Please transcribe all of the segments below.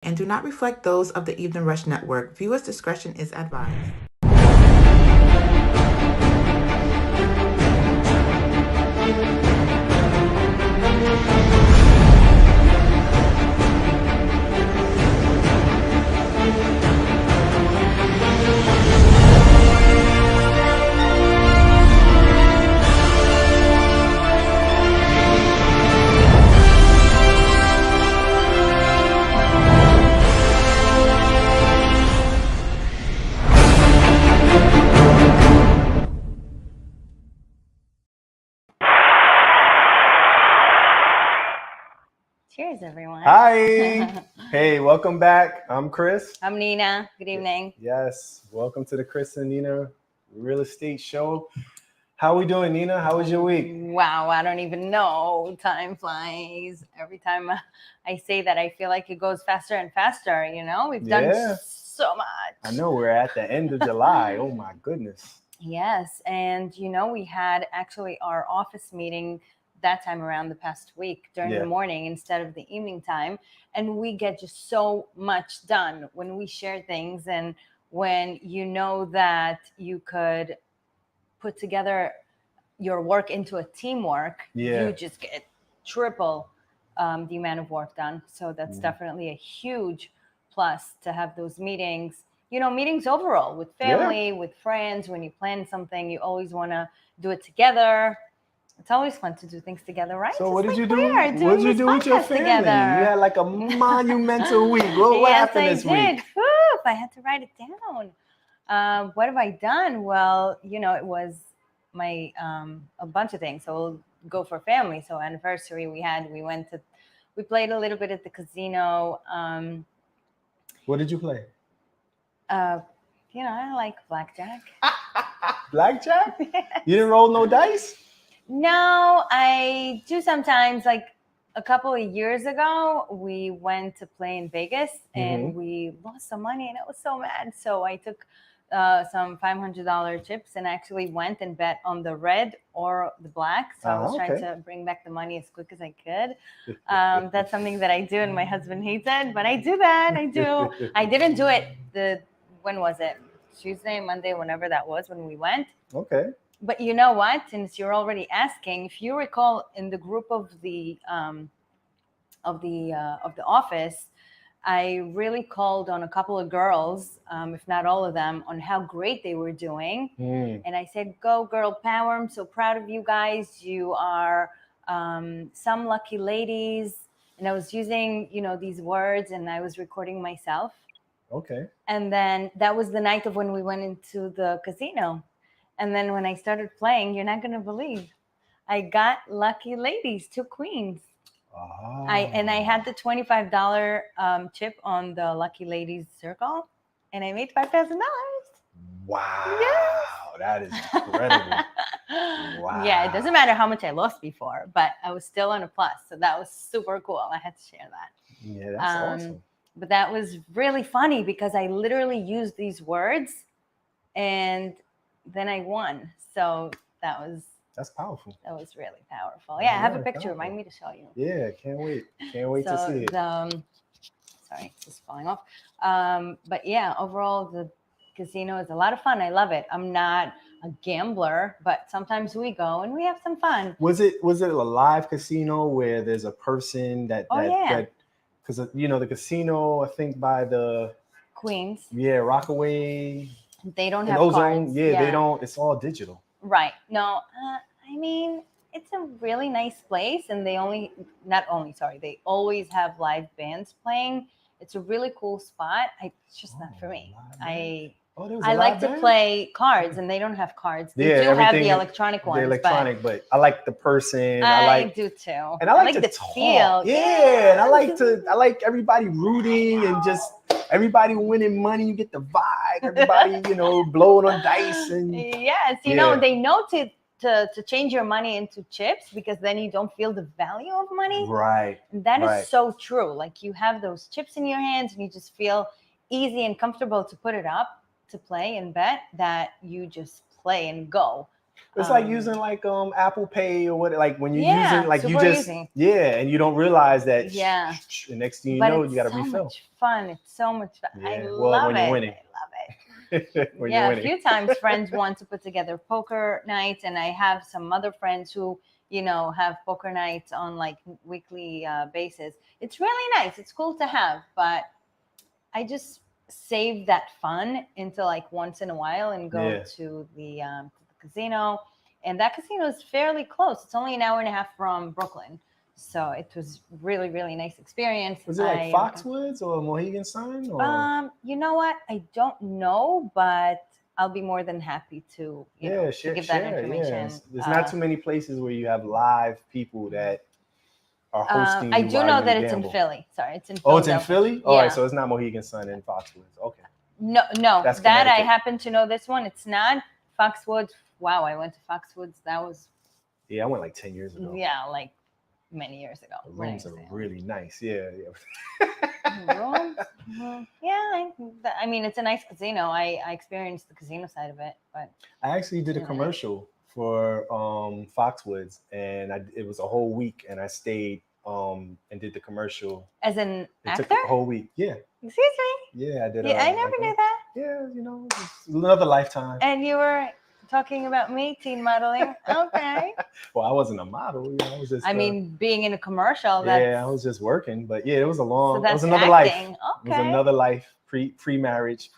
and do not reflect those of the Evening Rush Network. Viewers' discretion is advised. Cheers, everyone. Hi. Hey, welcome back. I'm Chris. I'm Nina. Good evening. Yes. Welcome to the Chris and Nina Real Estate Show. How we doing, Nina? How was your week? Wow, I don't even know. Time flies. Every time I say that, I feel like it goes faster and faster. You know, we've done so much. I know we're at the end of July. Oh, my goodness. Yes. And, you know, we had actually our office meeting that time around the past week during the morning instead of the evening time. And we get just so much done when we share things and when you know that you could put together your work into a teamwork, you just get triple the amount of work done. So that's definitely a huge plus to have those meetings. You know, meetings overall with family, with friends. When you plan something, you always want to do it together. It's always fun to do things together, right? So what did you do? What did you do with your family? Together. You had like a monumental week. What happened this week? Yes, I did. I had to write it down. What have I done? Well, you know, it was my a bunch of things. So we'll go for family. So anniversary we played a little bit at the casino. What did you play? You know, I like blackjack. Blackjack? You didn't roll no dice? No, I do sometimes. Like a couple of years ago, we went to play in Vegas and we lost some money and I was so mad. So I took some $500 chips and actually went and bet on the red or the black. So I was trying to bring back the money as quick as I could. That's something that I do and my husband hates it, but I do that. I do. I didn't do it when was it? Tuesday, Monday, whenever that was when we went. Okay. But you know what? Since you're already asking, if you recall, in the group of the office, I really called on a couple of girls, if not all of them, on how great they were doing. And I said, "Go, girl power! I'm so proud of you guys. You are some lucky ladies." And I was using, you know, these words, and I was recording myself. Okay. And then that was the night of when we went into the casino. And then when I started playing, you're not going to believe, I got lucky ladies, 2 queens. Oh. I had the $25 chip on the lucky ladies circle, and I made $5,000. Wow. Yes. That is incredible. Wow. Yeah, it doesn't matter how much I lost before, but I was still on a plus. So that was super cool. I had to share that. Yeah, that's awesome. But that was really funny because I literally used these words and then I won. So that's powerful. That was really powerful. Yeah, I have a picture. Remind me to show you. Yeah, can't wait. Can't wait to see it. Sorry, it's just falling off. But yeah, overall, the casino is a lot of fun. I love it. I'm not a gambler, but sometimes we go and we have some fun. Was it a live casino where there's a person that because you know the casino, I think by the Queens. Yeah, Rockaway. They don't have cards. They don't. It's all digital. Right. No, I mean, it's a really nice place, and they always have live bands playing. It's a really cool spot. It's just not for me. I like to play cards, and they don't have cards. They do have the electronic ones. The electronic, but I like the person. I do too. And I like the feel. Yeah, and I like everybody rooting and just everybody winning money. You get the vibe. Everybody, you know, blowing on dice and yes, you know, they know to change your money into chips because then you don't feel the value of money. Right. And that is so true. Like you have those chips in your hands and you just feel easy and comfortable to put it up to play and bet that you just play and go. It's like using like Apple Pay or what, like when you're Yeah, using, like you super just easy. and you don't realize that. Yeah. The next thing you But know, it's you got to so refill. much fun. It's so much fun. I Yeah. Well, love when you're it. winning. I love it. When Yeah, you're a winning. few times friends want to put together poker nights, and I have some other friends who, have poker nights on like weekly basis. It's really nice. It's cool to have, but I just save that fun into like once in a while and go Yeah. to the casino. And that casino is fairly close. It's only an hour and a half from Brooklyn. So it was really, really nice experience. Was it like Foxwoods or Mohegan Sun? Or? You know what? I don't know, but I'll be more than happy to, to give that information. Yeah. There's not too many places where you have live people that are hosting I you do while know you that gamble. it's in Philly. Sorry, it's in Oh, it's Philadelphia. in Philly? Yeah. All right, so it's not Mohegan Sun and Foxwoods. Okay. No, That's that I Connecticut. happen to know this one. It's not Foxwoods. Wow, I went to Foxwoods. That was I went like 10 years ago. Yeah, like many years ago. The rooms are really nice. Yeah. Rooms? Yeah, I mean, it's a nice casino. I experienced the casino side of it, but I actually did a commercial for Foxwoods, and it was a whole week, and I stayed and did the commercial. As an actor? It took a whole week. Yeah. Excuse me? Yeah, I did. Yeah, I never knew that. Yeah, it's another lifetime. And you were talking about me, teen modeling. Okay. Well, I wasn't a model. I was just. I mean, being in a commercial. I was just working, but it was a long. So that's it was another acting. life. Okay. It was another life, pre-marriage,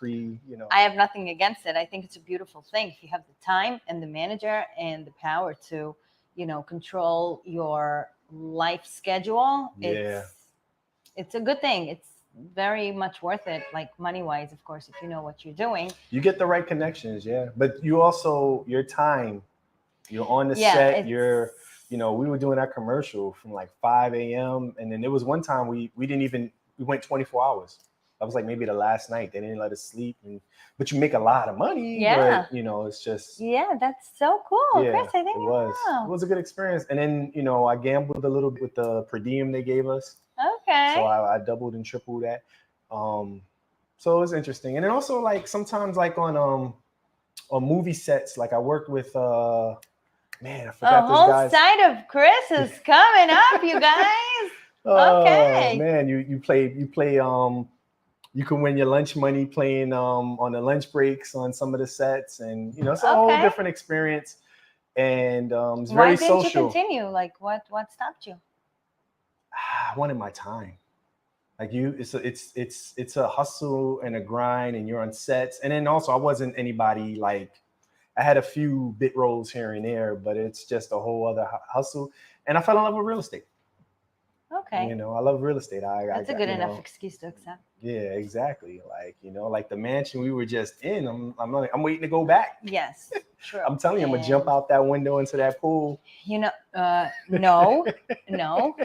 I have nothing against it. I think it's a beautiful thing if you have the time and the manager and the power to, control your life schedule. Yeah. It's a good thing. It's very much worth it, like money-wise, of course, if you know what you're doing. You get the right connections, but you also, your time, you're on the set, we were doing that commercial from like 5 a.m. and then there was one time we went 24 hours. That was like maybe the last night. They didn't let us sleep, but you make a lot of money. Yeah. But it's just. Yeah, that's so cool. Yeah, Chris, I think it was. Wow. It was a good experience. And then, I gambled a little bit with the per diem they gave us. Okay. So I doubled and tripled that. So it was interesting. And then also like sometimes like on movie sets, like I worked with I forgot this guy. The whole side of Chris is coming up, you guys. Okay. Man, you play you can win your lunch money playing on the lunch breaks on some of the sets, and it's a whole different experience. And it's very social. Why didn't you continue? Like what stopped you? I wanted my time. Like it's a hustle and a grind, and you're on sets. And then also I wasn't anybody like, I had a few bit roles here and there, but it's just a whole other hustle. And I fell in love with real estate. Okay. I love real estate. That's a good enough excuse to accept. Yeah, exactly. Like, like the mansion we were just in, I'm waiting to go back. Yes, true. I'm telling you, I'm gonna jump out that window into that pool. No,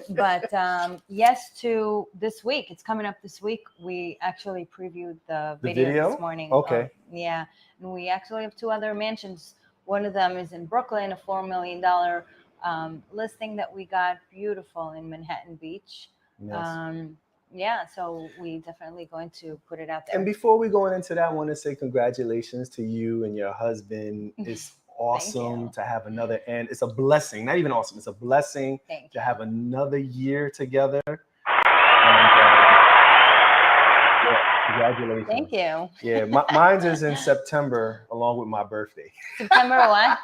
but yes to this week. It's coming up this week. We actually previewed the video this morning. Okay. And we actually have 2 other mansions. One of them is in Brooklyn, a $4 million listing that we got, beautiful in Manhattan Beach. Yes. So we definitely going to put it out there. And before we go into that, I want to say congratulations to you and your husband. It's awesome to have another, and it's a blessing. Not even awesome, it's a blessing to have another year together. Congratulations. Thank you. Yeah, mine is in September, along with my birthday. September what?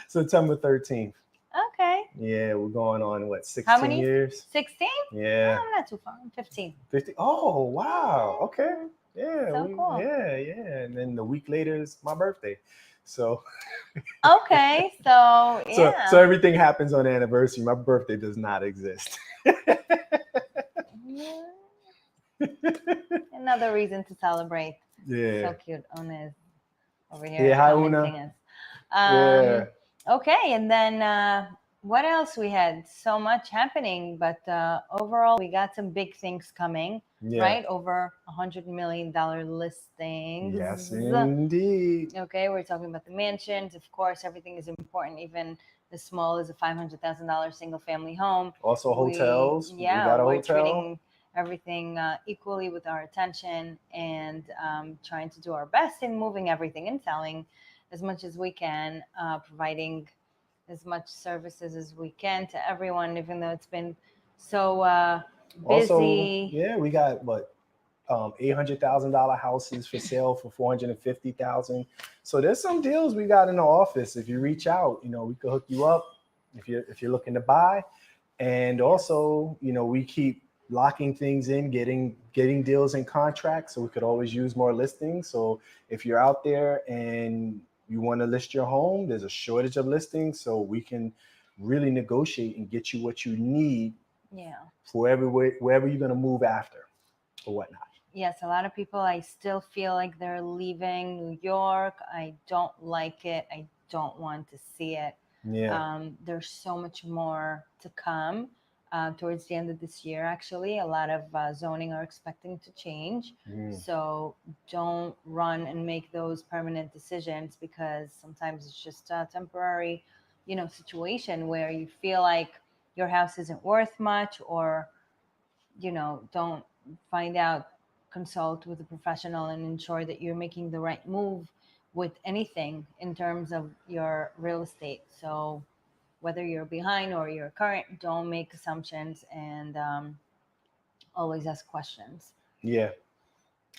September 13th. Okay. Yeah, we're going on, 16 How many years? 16? Yeah. I'm not too far. I'm 15. 50? Oh, wow. Okay. Yeah. So cool. Yeah. And then the week later is my birthday. So. Okay. So, yeah. So everything happens on the anniversary. My birthday does not exist. Another reason to celebrate. Yeah. So cute. Una is over here. Yeah, hi, Una. Yeah. Okay, and then what else we had? So much happening, but overall we got some big things coming, right? Over $100 million listings. Yes, indeed. Okay, we're talking about the mansions. Of course, everything is important, even as small as a $500,000 single family home. Also hotels. We got a hotel. Treating everything equally with our attention, and trying to do our best in moving everything and selling as much as we can, providing as much services as we can to everyone, even though it's been so busy. Also, we got $800,000 houses for sale for $450,000. So there's some deals we got in the office. If you reach out, we could hook you up if you're looking to buy. And also, we keep locking things in, getting deals and contracts, so we could always use more listings. So if you're out there and you want to list your home, there's a shortage of listings, so we can really negotiate and get you what you need. Yeah. For wherever you're going to move after or whatnot. Yes, a lot of people, I still feel like they're leaving New York. I don't like it. I don't want to see it. Yeah. There's so much more to come towards the end of this year, actually. A lot of zoning are expecting to change. So don't run and make those permanent decisions, because sometimes it's just a temporary, situation where you feel like your house isn't worth much, or, don't find out, consult with a professional and ensure that you're making the right move with anything in terms of your real estate. So whether you're behind or you're current, don't make assumptions, and always ask questions. Yeah.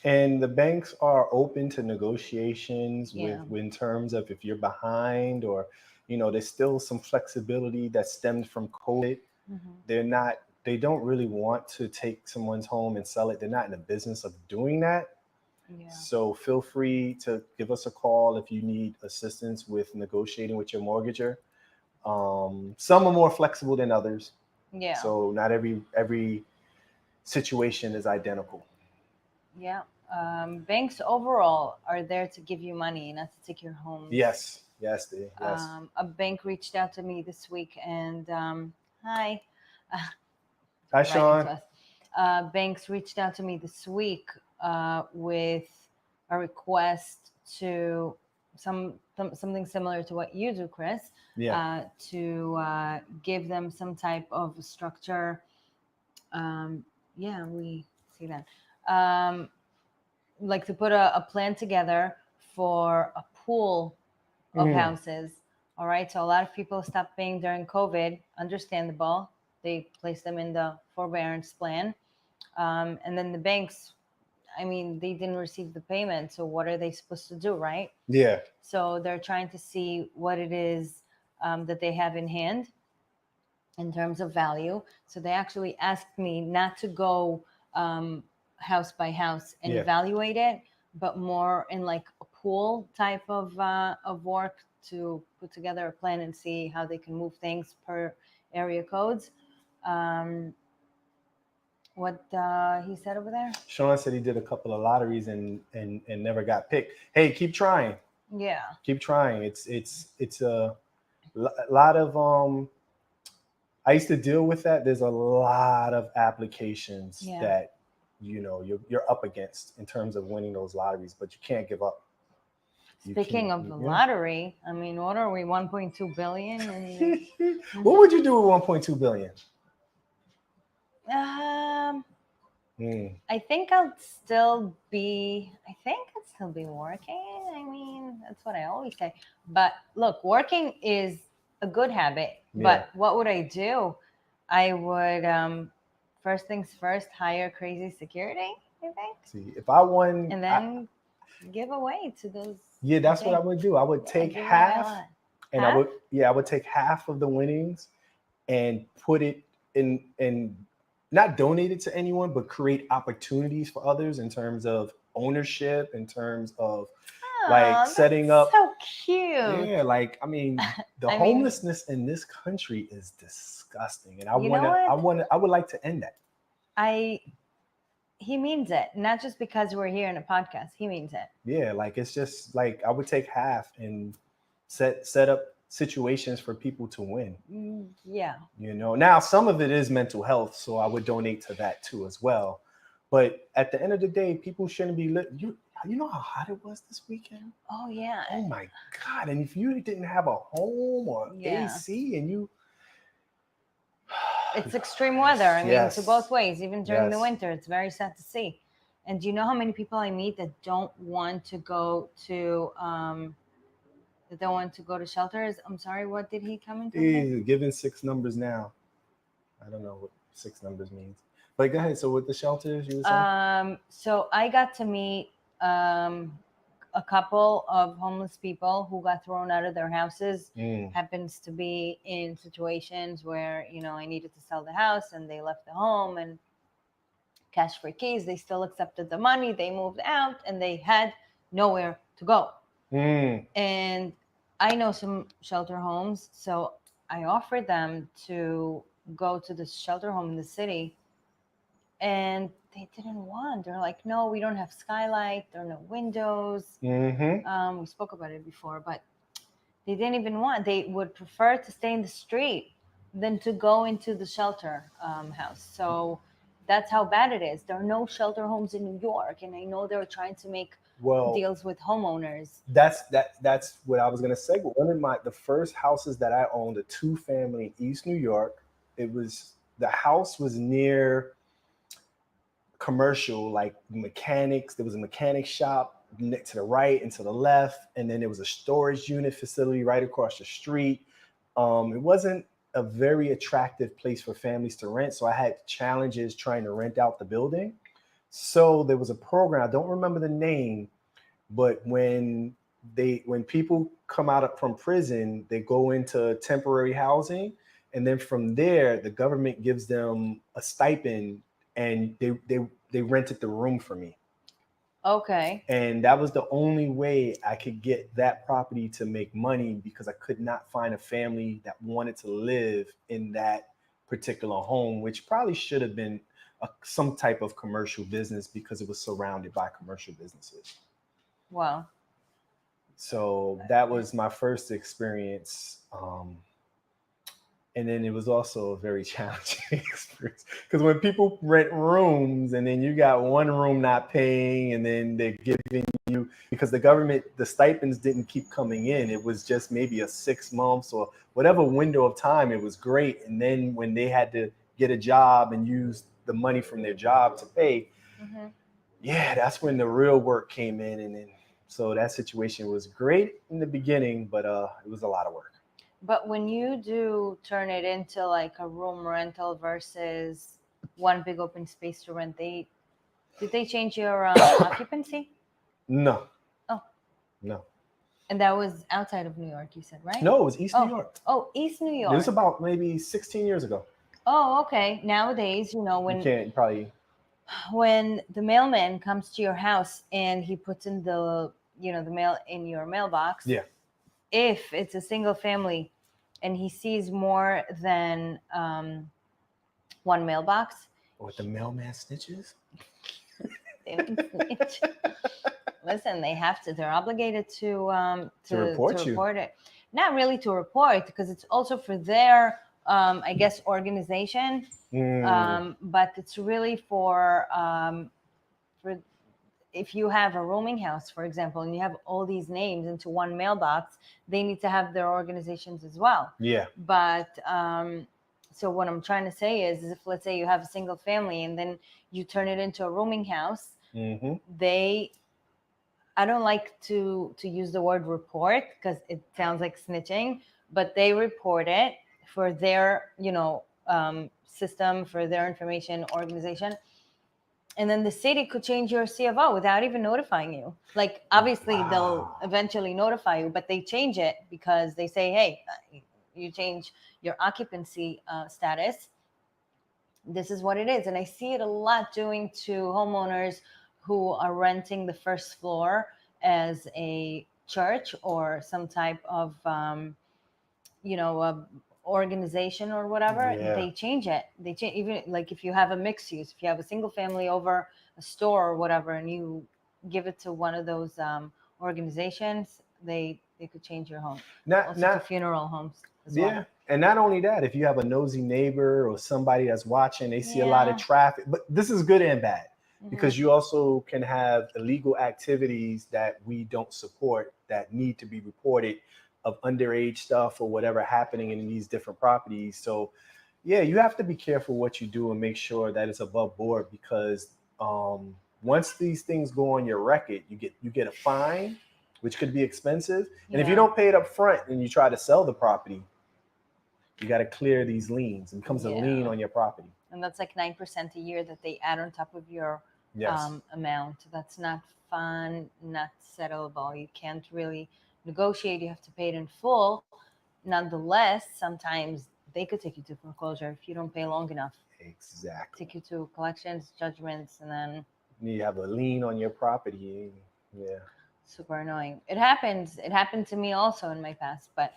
And the banks are open to negotiations with in terms of if you're behind, or, there's still some flexibility that stemmed from COVID. They don't really want to take someone's home and sell it. They're not in the business of doing that. Yeah. So feel free to give us a call if you need assistance with negotiating with your mortgager. Some are more flexible than others. Yeah. So not every situation is identical. Yeah. Banks overall are there to give you money, not to take your home. Yes. Yes. A bank reached out to me this week, and hi. Hi, Shone. Banks reached out to me this week with a request to something similar to what you do, Chris. Yeah. To give them some type of structure. We see that. Like to put a plan together for a pool of houses. All right. So a lot of people stopped paying during COVID. Understandable. They placed them in the forbearance plan. And then the banks, they didn't receive the payment. So what are they supposed to do, right? Yeah. So they're trying to see what it is that they have in hand in terms of value. So they actually asked me not to go house by house and evaluate it, but more in like a pool type of work, to put together a plan and see how they can move things per area codes. What he said over there? Shone said he did a couple of lotteries and never got picked. Hey, keep trying. Yeah. Keep trying. It's a lot of I used to deal with that. There's a lot of applications that you're up against in terms of winning those lotteries, but you can't give up. Speaking of the lottery, what are we, 1.2 billion? What would you do with 1.2 billion? I think I'll still be working. That's what I always say. But look, working is a good habit. But what would I do? I would, first things first, hire crazy security, I think. See, if I won... And then give away to those... Yeah, that's what I would do. I would take half. And I would take half of the winnings and put it in not donate it to anyone, but create opportunities for others in terms of ownership, in terms of setting up. So cute. Yeah, the homelessness in this country is disgusting, and I would like to end that. He means it, not just because we're here in a podcast. He means it. Yeah, it's just I would take half and set up situations for people to win. Yeah. Now some of it is mental health, so I would donate to that too as well. But at the end of the day, people shouldn't be you know how hot it was this weekend? Oh yeah. Oh my God. And if you didn't have a home or AC and you... It's extreme weather. To both ways, even during the winter, it's very sad to see. And do you know how many people I meet that don't want to go to that don't want to go to shelters. I'm sorry, what did he come into? He's given 6 numbers now. I don't know what 6 numbers means. But go ahead. So with the shelters, you were saying? So I got to meet a couple of homeless people who got thrown out of their houses. Happens to be in situations where, you know, I needed to sell the house and they left the home and cash for keys. They still accepted the money. They moved out and they had nowhere to go. And I know some shelter homes, so I offered them to go to this shelter home in the city, and they didn't want. They're like, no, we don't have skylight. There are no windows. We spoke about it before, but they didn't even want. They would prefer to stay in the street than to go into the shelter house. So that's how bad it is. There are no shelter homes in New York, and I know they're trying to make deals with homeowners. That's what I was gonna say. One of the first houses that I owned, a 2-family in East New York. The house was near commercial, like mechanics. There was a mechanic shop to the right and to the left, and then there was a storage unit facility right across the street. It wasn't a very attractive place for families to rent, so I had challenges trying to rent out the building. So there was a program, I don't remember the name, but when people come out from prison, they go into temporary housing, and then from there the government gives them a stipend, and they rented the room for me. Okay. And that was the only way I could get that property to make money, because I could not find a family that wanted to live in that particular home, which probably should have been some type of commercial business, because it was surrounded by commercial businesses. Wow. So that was my first experience. And then it was also a very challenging experience, because when people rent rooms and then you got one room not paying, and then they're giving you, because the stipends didn't keep coming in. It was just maybe a 6 months or whatever window of time. It was great. And then when they had to get a job and use the money from their job to pay, that's when the real work came in. And then, so that situation was great in the beginning, but it was a lot of work. But when you do turn it into like a room rental versus one big open space to rent, did they change your occupancy? No. Oh. No. And that was outside of New York, you said, right? No, it was East New York. Oh, East New York. It was about maybe 16 years ago. Oh, okay. Nowadays, you know, when the mailman comes to your house and he puts in the mail in your mailbox. Yeah. If it's a single family and he sees more than one mailbox. What, the mailman snitches? They don't snitch. Listen, they have to. They're obligated to report it. Not really to report, because it's also for their, I guess, organization. But it's really for if you have a rooming house, for example, and you have all these names into one mailbox, they need to have their organizations as well. Yeah. But so what I'm trying to say is if, let's say, you have a single family and then you turn it into a rooming house, I don't like to use the word report, because it sounds like snitching, but they report it for their, system, for their information organization. And then the city could change your C of O without even notifying you. Like, obviously, they'll eventually notify you, but they change it because they say, hey, you change your occupancy status. This is what it is. And I see it a lot doing to homeowners who are renting the first floor as a church or some type of, organization or whatever. They change it. They change, even like if you have a mixed use, if you have a single family over a store or whatever, and you give it to one of those organizations, they could change your home. Not to funeral homes as well. And not only that, if you have a nosy neighbor or somebody that's watching, they see a lot of traffic. But this is good and bad, because you also can have illegal activities that we don't support that need to be reported, of underage stuff or whatever happening in these different properties. So you have to be careful what you do and make sure that it's above board, because once these things go on your record, you get a fine, which could be expensive. And if you don't pay it up front and you try to sell the property, you got to clear these liens. It becomes a lien on your property. And that's like 9% a year that they add on top of your amount. That's not fun, not settlable. You can't really negotiate. You have to pay it in full. Nonetheless, sometimes they could take you to foreclosure if you don't pay long enough. Exactly. Take you to collections, judgments, and then you have a lien on your property. Yeah. Super annoying. It happens. It happened to me also in my past, but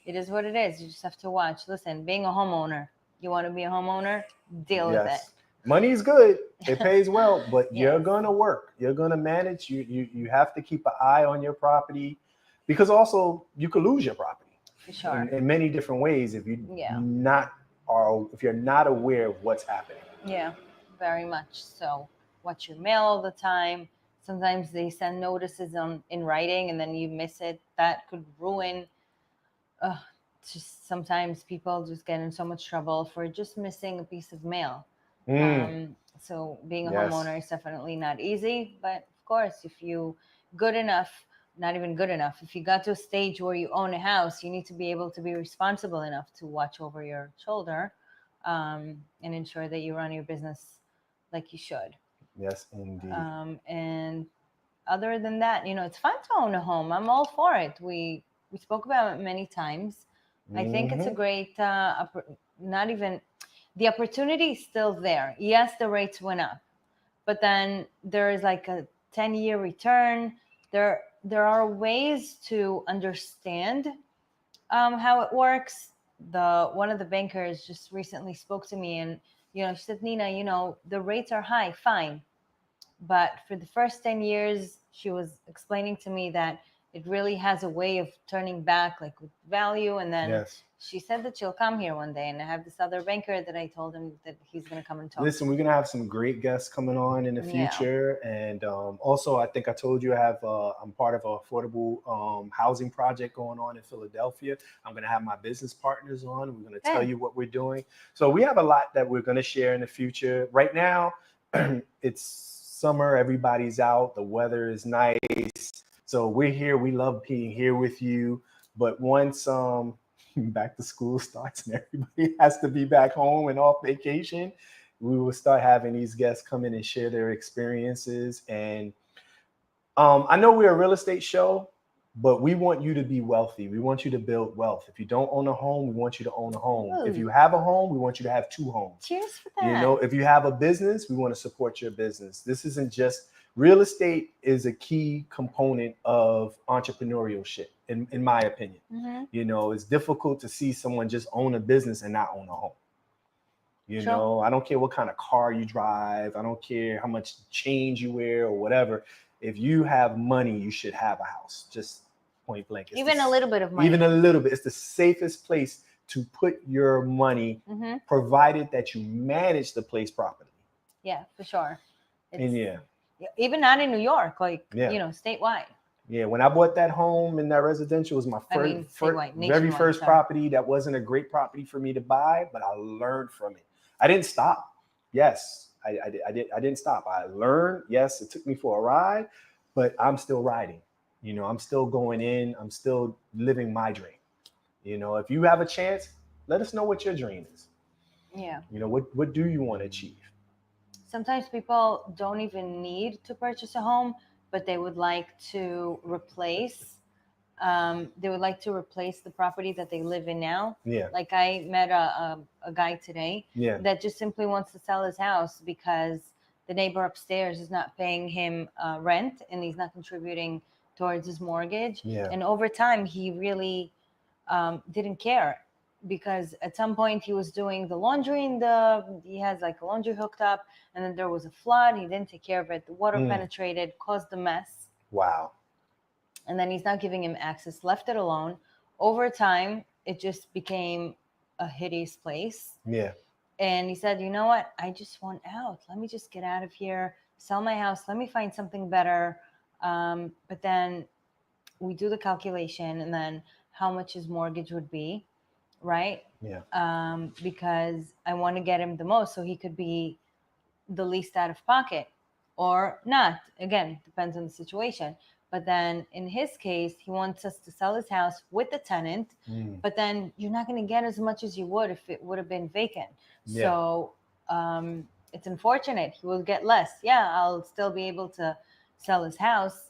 it is what it is. You just have to watch. Listen, being a homeowner, you want to be a homeowner, deal with it. Money is good. It pays well, but you're going to work. You're going to manage. You have to keep an eye on your property, because also you could lose your property. For sure. In many different ways if if you're not aware of what's happening. Yeah, very much so. Watch your mail all the time. Sometimes they send notices in writing and then you miss it. That could ruin. Just sometimes people just get in so much trouble for just missing a piece of mail. So being a homeowner is definitely not easy. But of course, if you not even good enough, if you got to a stage where you own a house, you need to be able to be responsible enough to watch over your shoulder and ensure that you run your business like you should. Yes, indeed. And other than that, it's fun to own a home. I'm all for it. We spoke about it many times. I think it's a great, not even, the opportunity is still there. Yes, the rates went up, but then there is like a 10-year return. There are ways to understand how it works. One of the bankers just recently spoke to me and, she said, Nina, the rates are high, fine. But for the first 10 years, she was explaining to me that it really has a way of turning back, like with value. And then she said that she'll come here one day. And I have this other banker that I told him that he's going to come and talk. Listen, we're going to have some great guests coming on in the future. And also, I think I told you I'm part of an affordable housing project going on in Philadelphia. I'm going to have my business partners on. We're going to tell you what we're doing. So we have a lot that we're going to share in the future. Right now, it's summer. Everybody's out. The weather is nice. So we're here. We love being here with you. But once back to school starts and everybody has to be back home and off vacation, we will start having these guests come in and share their experiences. And I know we're a real estate show, but we want you to be wealthy. We want you to build wealth. If you don't own a home, we want you to own a home. Ooh. If you have a home, we want you to have 2 homes. Cheers for that. If you have a business, we want to support your business. This isn't just real estate is a key component of entrepreneurship, in my opinion. Mm-hmm. It's difficult to see someone just own a business and not own a home. Sure. I don't care what kind of car you drive. I don't care how much change you wear or whatever. If you have money, you should have a house. Just point blank. Even a little bit of money. Even a little bit. It's the safest place to put your money, provided that you manage the place properly. Yeah, for sure. And even not in New York, statewide. Yeah, when I bought that home in that residential, it was my very first property. That wasn't a great property for me to buy, but I learned from it. I didn't stop. Yes, I didn't stop. I learned. Yes, it took me for a ride, but I'm still riding. I'm still going in. I'm still living my dream. If you have a chance, let us know what your dream is. Yeah. What do you want to achieve? Sometimes people don't even need to purchase a home, but they would like to replace. The property that they live in now. Yeah. Like I met a guy today that just simply wants to sell his house because the neighbor upstairs is not paying him rent and he's not contributing towards his mortgage. Yeah. And over time, he really didn't care. Because at some point he was doing the laundry he has like a laundry hooked up, and then there was a flood. He didn't take care of it. The water penetrated, caused a mess. Wow. And then he's not giving him access, left it alone. Over time, it just became a hideous place. Yeah. And he said, you know what? I just want out. Let me just get out of here, sell my house. Let me find something better. But then we do the calculation and then how much his mortgage would be. Right? Yeah. Because I want to get him the most so he could be the least out of pocket or not. Again, depends on the situation. But then in his case, he wants us to sell his house with the tenant, but then you're not going to get as much as you would if it would have been vacant. Yeah. So it's unfortunate. He will get less. Yeah, I'll still be able to sell his house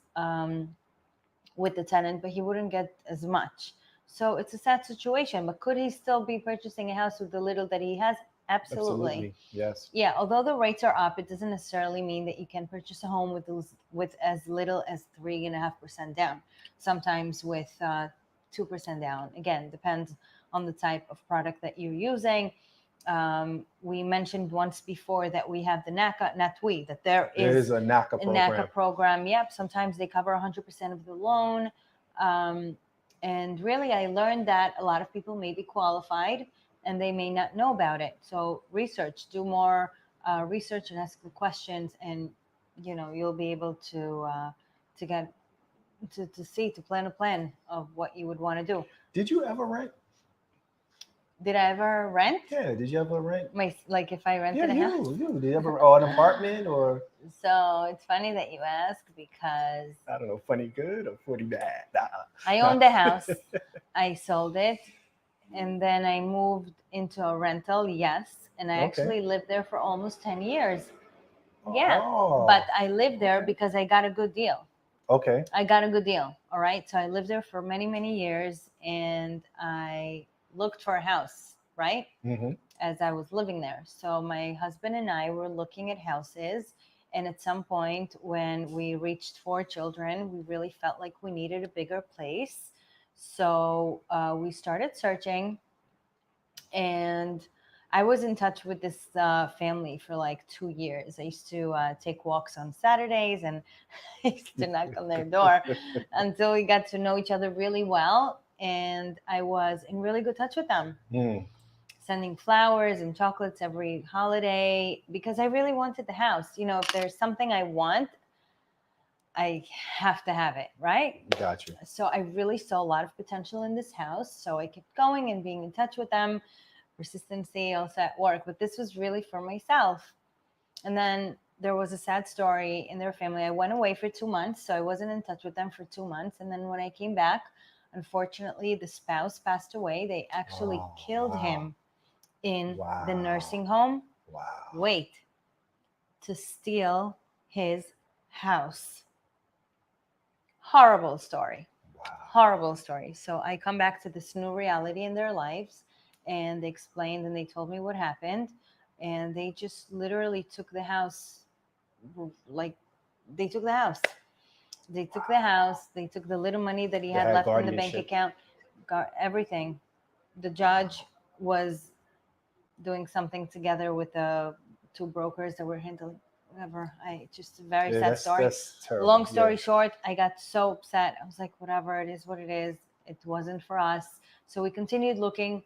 with the tenant, but he wouldn't get as much. So it's a sad situation. But could he still be purchasing a house with the little that he has? Absolutely. Yes. Yeah, although the rates are up, it doesn't necessarily mean that you can purchase a home with as little as 3.5% down. Sometimes with 2% down. Again, depends on the type of product that you're using. We mentioned once before that we have the NACA, not we, that there is a NACA program. NACA program. Yep, sometimes they cover 100% of the loan. And really, I learned that a lot of people may be qualified and they may not know about it. So do more research and ask the questions, and you'll be able to get to plan a plan of what you would want to do. Did you ever rent? Did I ever rent? Yeah, did you ever rent? Like if I rented a house? Did you ever, an apartment or? So it's funny that you ask, because I don't know, funny good or funny bad. I owned a house. I sold it, and then I moved into a rental. Yes, and I actually lived there for almost 10 years. Yeah, but I lived there because I got a good deal. Okay. I got a good deal. All right. So I lived there for many, many years, and I looked for a house, right? Mm-hmm. As I was living there. So my husband and I were looking at houses. And at some point when we reached 4 children, we really felt like we needed a bigger place. So we started searching, and I was in touch with this family for like 2 years. I used to take walks on Saturdays, and I used to knock on their door until we got to know each other really well. And I was in really good touch with them, sending flowers and chocolates every holiday, because I really wanted the house. If there's something I want, I have to have it, right? Gotcha. So I really saw a lot of potential in this house. So I kept going and being in touch with them. Persistency also at work, but this was really for myself. And then there was a sad story in their family. I went away for 2 months, so I wasn't in touch with them for 2 months. And then when I came back, unfortunately, the spouse passed away. They actually killed him in the nursing home. Wow. Wait, to steal his house. Horrible story. Wow. Horrible story. So I come back to this new reality in their lives, and they explained and they told me what happened. And they just literally took the house. They took the house. They took the house. They took the little money that he had left in the bank account, got everything. The judge was doing something together with the 2 brokers that were handling whatever. Just a very sad story. That's terrible. Long story short, I got so upset. I was like, whatever, it is what it is. It wasn't for us. So we continued looking.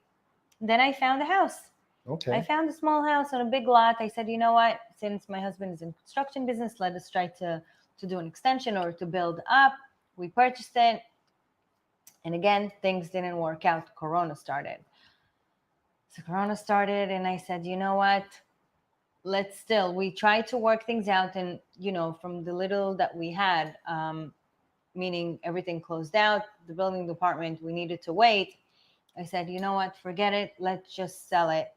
Then I found a house. Okay. I found a small house on a big lot. I said, you know what? Since my husband is in construction business, let us try to do an extension or to build up. We purchased it. And again, things didn't work out. Corona started. So Corona started, and I said, you know what? We tried to work things out. And, from the little that we had, meaning everything closed out, the building department, we needed to wait. I said, you know what, forget it. Let's just sell it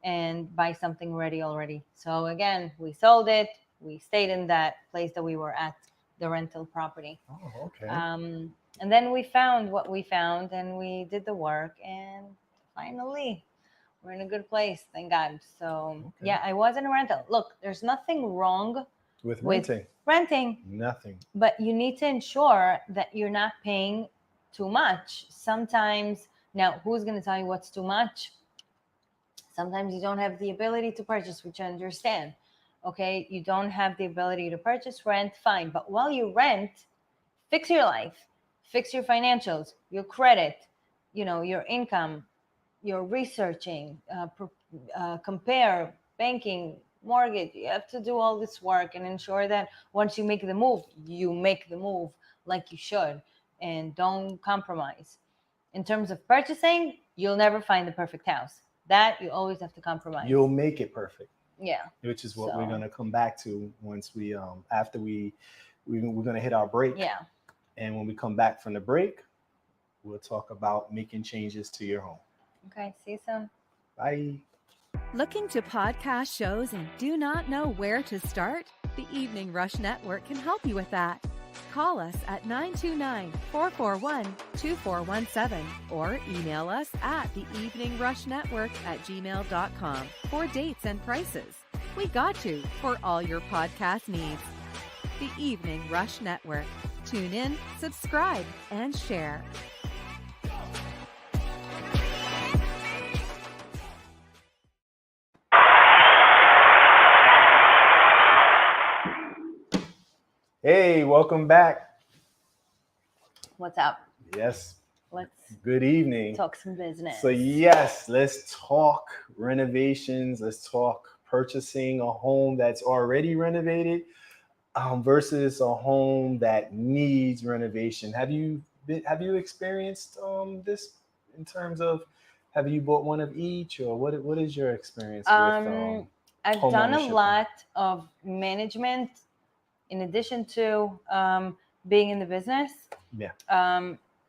and buy something ready already. So again, we sold it. We stayed in that place that we were at, the rental property. Oh, okay. And then we found what we found, and we did the work, and finally we're in a good place. Thank God. So yeah, I was in a rental. Look, there's nothing wrong with renting. Nothing. But you need to ensure that you're not paying too much. Sometimes, now, who's going to tell you what's too much? Sometimes you don't have the ability to purchase, which I understand. Okay, you don't have the ability to purchase, rent, fine. But while you rent, fix your life, fix your financials, your credit, your income, your researching, compare banking, mortgage. You have to do all this work and ensure that once you make the move, you make the move like you should, and don't compromise. In terms of purchasing, you'll never find the perfect house. That you always have to compromise. You'll make it perfect. Yeah. Which is what we're going to come back to once we, after we're going to hit our break. Yeah. And when we come back from the break, we'll talk about making changes to your home. Okay, see you soon. Bye. Looking to podcast shows and do not know where to start? The Evening Rush Network can help you with that. Call us at 929-441-2417 or email us at theeveningrushnetwork@gmail.com for dates and prices. We got you for all your podcast needs. The Evening Rush Network. Tune in, subscribe, and share. Hey, welcome back. What's up? Yes. Let's Good evening. talk some business. So yes, let's talk renovations. Let's talk purchasing a home that's already renovated versus a home that needs renovation. Have you experienced this in terms of, have you bought one of each, or what is your experience with I've home done a ownership? lot of management in addition to being in the business. Yeah.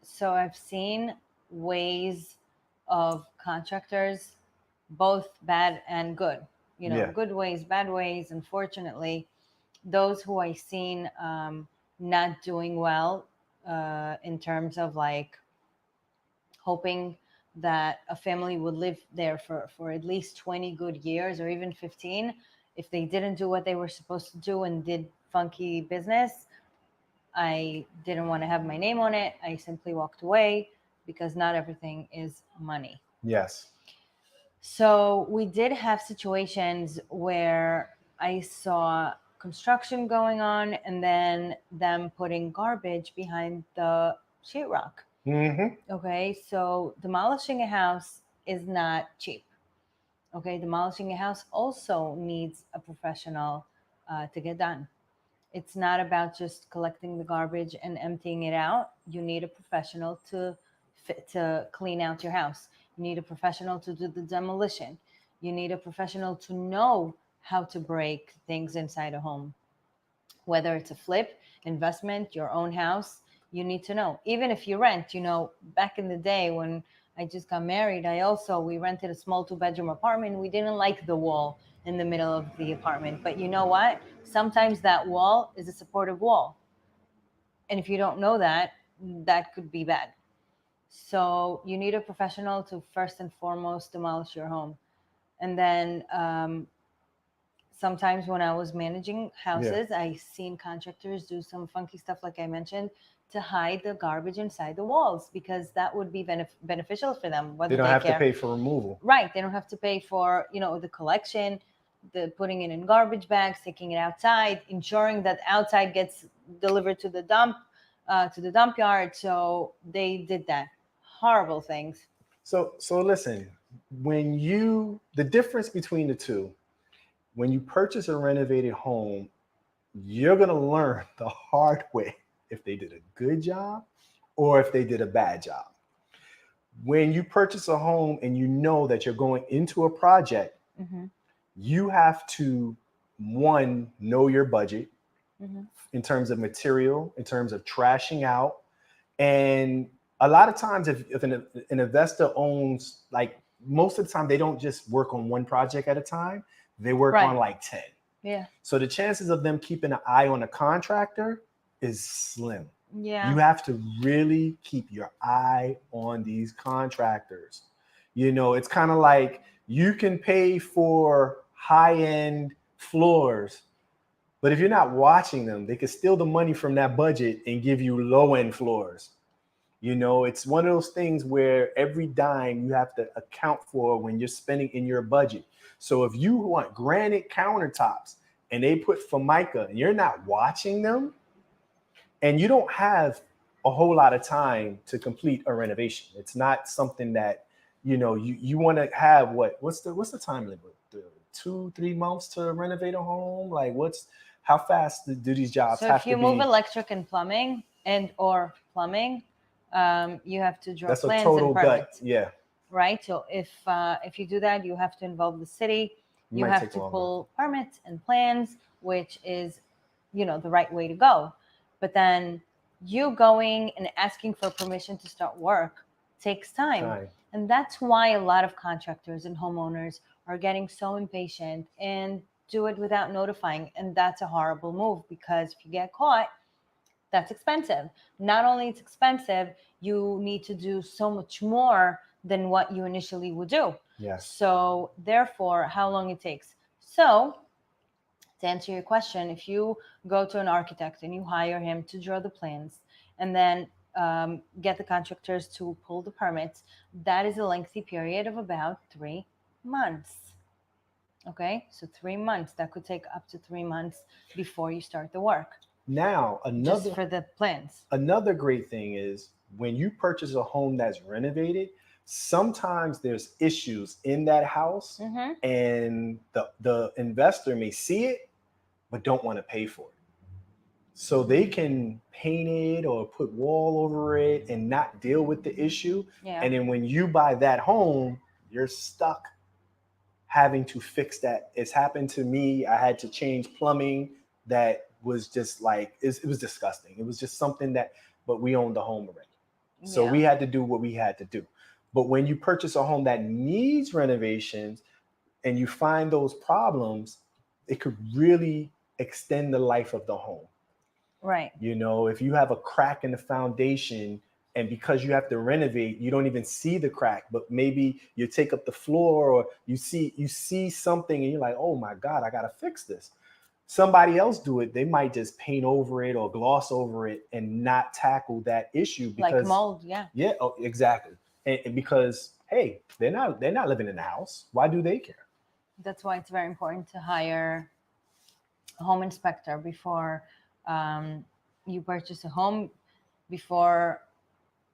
So I've seen ways of contractors, both bad and good, good ways, bad ways. Unfortunately, those who I've seen not doing well in terms of like hoping that a family would live there for at least 20 good years or even 15. If they didn't do what they were supposed to do and did funky business, I didn't want to have my name on it. I simply walked away because not everything is money. Yes. So we did have situations where I saw construction going on and then them putting garbage behind the sheetrock. Mm-hmm. Okay, so demolishing a house is not cheap. Okay, demolishing a house also needs a professional to get done. It's not about just collecting the garbage and emptying it out. You need a professional to clean out your house. You need a professional to do the demolition. You need a professional to know how to break things inside a home. Whether it's a flip, investment, your own house, you need to know. Even if you rent, back in the day when I just got married, we rented a small 2-bedroom apartment. We didn't like the wall in the middle of the apartment. But you know what? Sometimes that wall is a supportive wall. And if you don't know that, that could be bad. So you need a professional to first and foremost demolish your home. And then sometimes when I was managing houses, I seen contractors do some funky stuff, like I mentioned, to hide the garbage inside the walls, because that would be beneficial for them. They don't have to pay for removal. Right. They don't have to pay for, the collection, the putting it in garbage bags, taking it outside, ensuring that outside gets delivered to the dump yard. So they did that. Horrible things. So listen, the difference between the two, when you purchase a renovated home, you're going to learn the hard way if they did a good job or if they did a bad job. When you purchase a home and you know that you're going into a project, you have to, one, know your budget in terms of material, in terms of trashing out. And a lot of times if an investor owns, like most of the time, they don't just work on one project at a time. They work on like 10. Yeah. So the chances of them keeping an eye on a contractor is slim. Yeah. You have to really keep your eye on these contractors. It's kind of like you can pay for high-end floors, but if you're not watching them, they could steal the money from that budget and give you low-end floors. It's one of those things where every dime you have to account for when you're spending in your budget. So if you want granite countertops and they put Formica and you're not watching them, and you don't have a whole lot of time to complete a renovation, it's not something that, you want to have what's the time limit? 2-3 months to renovate a home? Like how fast do these jobs have to be? So if you move electric and plumbing or plumbing, you have to draw That's plans a total and permits. gut. Yeah. Right. So if you do that, you have to involve the city. You have to pull permits and plans, which is, the right way to go. But then You going and asking for permission to start work takes time. And that's why a lot of contractors and homeowners are getting so impatient and do it without notifying. And that's a horrible move, because if you get caught, that's expensive. Not only it's expensive, you need to do so much more than what you initially would do. Yes. So therefore, how long it takes. So to answer your question, if you go to an architect and you hire him to draw the plans and then get the contractors to pull the permits, that is a lengthy period of about 3 months. Okay, so 3 months. That could take up to 3 months before you start the work. Now, just for the plans. Another great thing is when you purchase a home that's renovated, sometimes there's issues in that house, and the investor may see it but don't want to pay for it. So they can paint it or put wall over it and not deal with the issue. Yeah. And then when you buy that home, you're stuck having to fix that. It's happened to me. I had to change plumbing that was just like, it was disgusting. It was just something that, but we owned the home already. So we had to do what we had to do. But when you purchase a home that needs renovations and you find those problems, it could really extend the life of the home. Right. You know, if you have a crack in the foundation and because you have to renovate, you don't even see the crack, but maybe you take up the floor or you see something and you're like, oh my God, I got to fix this. Somebody else do it. They might just paint over it or gloss over it and not tackle that issue because like mold. Yeah. Yeah. Oh, exactly. And because, hey, they're not living in the house. Why do they care? That's why it's very important to hire a home inspector before you purchase a home. Before,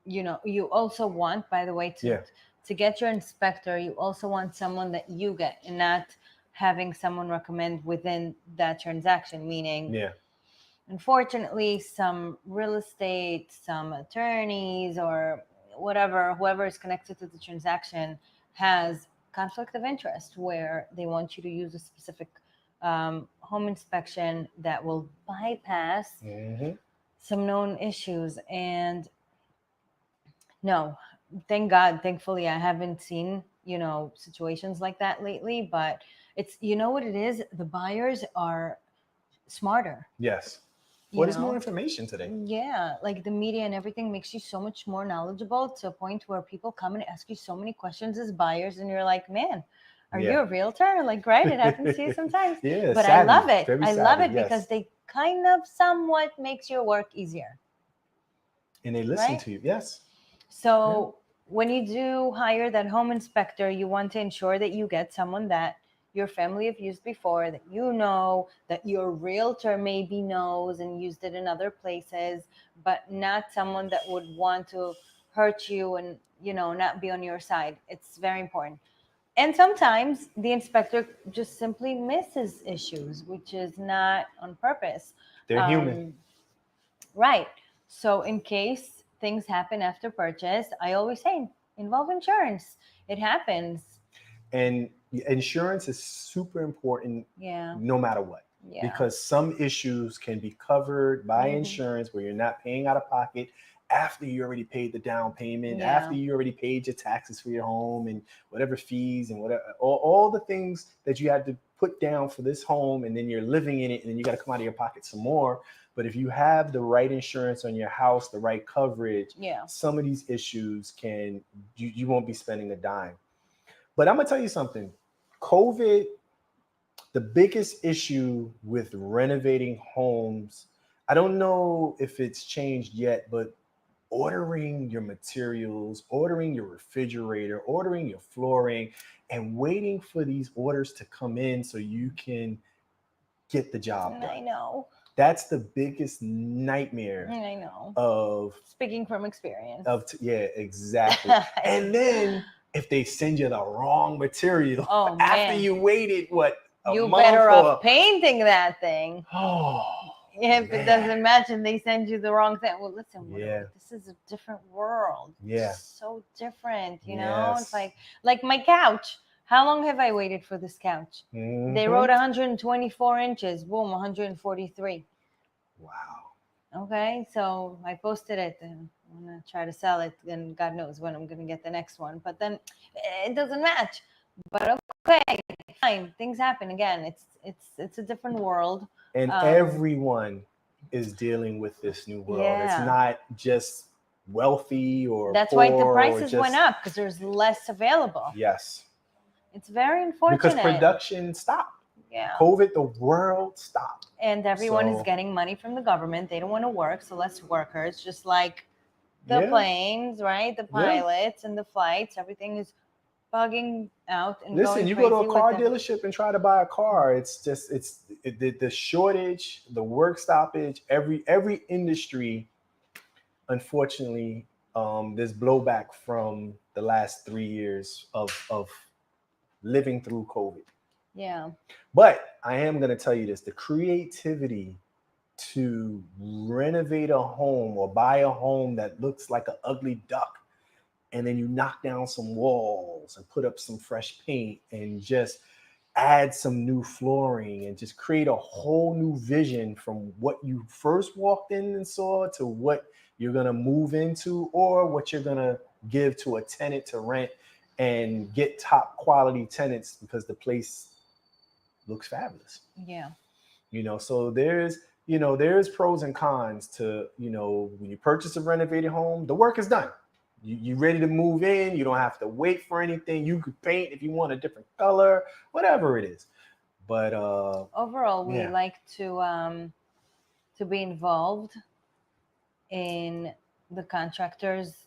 you also want, by the way, to get your inspector, you also want someone that you get and not having someone recommend within that transaction. Meaning, unfortunately, some real estate, some attorneys or whoever is connected to the transaction has conflict of interest where they want you to use a specific home inspection that will bypass some known issues. And no, thankfully, I haven't seen, situations like that lately, but it's, what it is? The buyers are smarter. Yes. Well, there's more information today. Yeah. Like the media and everything makes you so much more knowledgeable to a point where people come and ask you so many questions as buyers. And you're like, man, are you a realtor? Like, right. It happens to you sometimes. But savvy. I love it. I love it because they kind of somewhat makes your work easier. And they listen to you. Yes. So when you do hire that home inspector, you want to ensure that you get someone that your family have used before, that that your realtor maybe knows and used it in other places, but not someone that would want to hurt you and, not be on your side. It's very important. And sometimes the inspector just simply misses issues, which is not on purpose. They're human. Right. So in case things happen after purchase, I always say, involve insurance. It happens. And insurance is super important no matter what. Yeah. Because some issues can be covered by insurance where you're not paying out of pocket after you already paid the down payment, after you already paid your taxes for your home and whatever fees and whatever, all the things that you had to put down for this home, and then you're living in it and then you got to come out of your pocket some more. But if you have the right insurance on your house, the right coverage, some of these issues you won't be spending a dime. But I'm going to tell you something. COVID, the biggest issue with renovating homes, I don't know if it's changed yet, but ordering your materials, ordering your refrigerator, ordering your flooring, and waiting for these orders to come in so you can get the job done. I know. That's the biggest nightmare. I know. Of speaking from experience. Yeah, exactly. And then if they send you the wrong material after you waited, you better off painting that thing. Oh, if it doesn't match and they send you the wrong thing. Well, listen, this is a different world. Yeah. It's so different, It's like my couch. How long have I waited for this couch? They wrote 124 inches. Boom, 143. Wow. Okay, so I posted it and I'm gonna try to sell it, and God knows when I'm gonna get the next one. But then it doesn't match. But okay, fine. Things happen again. It's a different world. And everyone is dealing with this new world. It's Yeah. not just wealthy or That's poor why the or prices went just up, because there's less available. yes. It's very unfortunate. Because production stopped. Yeah. COVID, the world stopped. And everyone is So- getting money from the government. They don't want to work, so less workers, just like the Yeah. planes, right? The Yeah. pilots and the flights, everything is bugging out and Listen, going you crazy go to a car with them. dealership and try to buy a car. It's just the shortage, the work stoppage. Every industry, unfortunately, there's blowback from the last 3 years of living through COVID. Yeah. But I am going to tell you this: the creativity to renovate a home or buy a home that looks like an ugly duck, and then you knock down some walls and put up some fresh paint and just add some new flooring and just create a whole new vision from what you first walked in and saw to what you're going to move into or what you're going to give to a tenant to rent and get top quality tenants because the place looks fabulous. Yeah. So there's pros and cons to, when you purchase a renovated home, the work is done. You ready to move in. You don't have to wait for anything. You could paint if you want a different color, whatever it is. But overall, we like to be involved in the contractor's,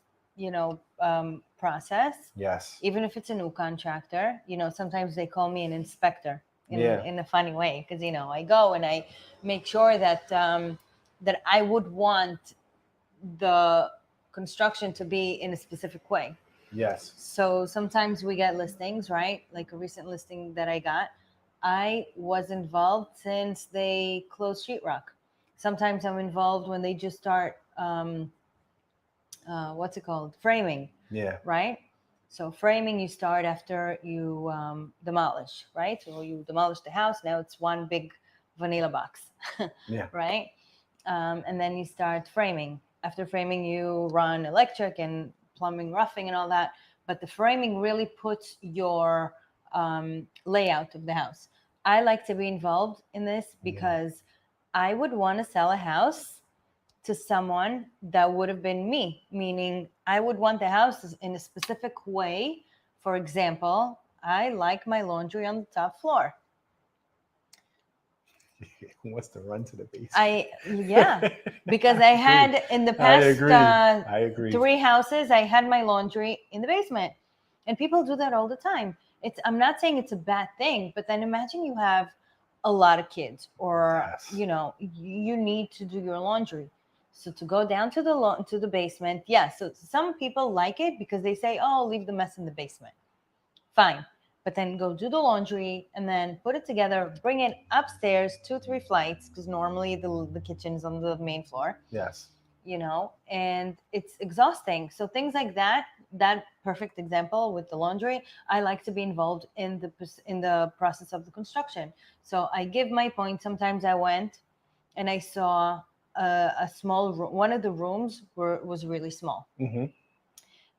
process. Yes. Even if it's a new contractor, sometimes they call me an inspector in a funny way, because I go and I make sure that that I would want the construction to be in a specific way. Yes. So sometimes we get listings, right? Like a recent listing that I got, I was involved since they closed sheetrock. Sometimes I'm involved when they just start, what's it called? Framing. Yeah. Right? So framing, you start after you demolish, right? So you demolish the house. Now it's one big vanilla box. Yeah. Right? And then you start framing. After framing, you run electric and plumbing, roughing, and all that. But the framing really puts your layout of the house. I like to be involved in this because I would want to sell a house to someone that would have been me, meaning I would want the house in a specific way. For example, I like my laundry on the top floor. Who wants to run to the basement? Because I had in the past I agree. 3 houses, I had my laundry in the basement, and people do that all the time. I'm not saying it's a bad thing, but then imagine you have a lot of kids, or you need to do your laundry. So to go down to the basement, so some people like it because they say, "Oh, leave the mess in the basement." Fine. But then go do the laundry and then put it together, bring it upstairs 2-3 flights, because normally the kitchen is on the main floor. Yes. And it's exhausting. So things like that perfect example with the laundry, I like to be involved in the process of the construction. So I give my point. Sometimes I went and I saw a small room. One of the rooms was really small. Mm-hmm.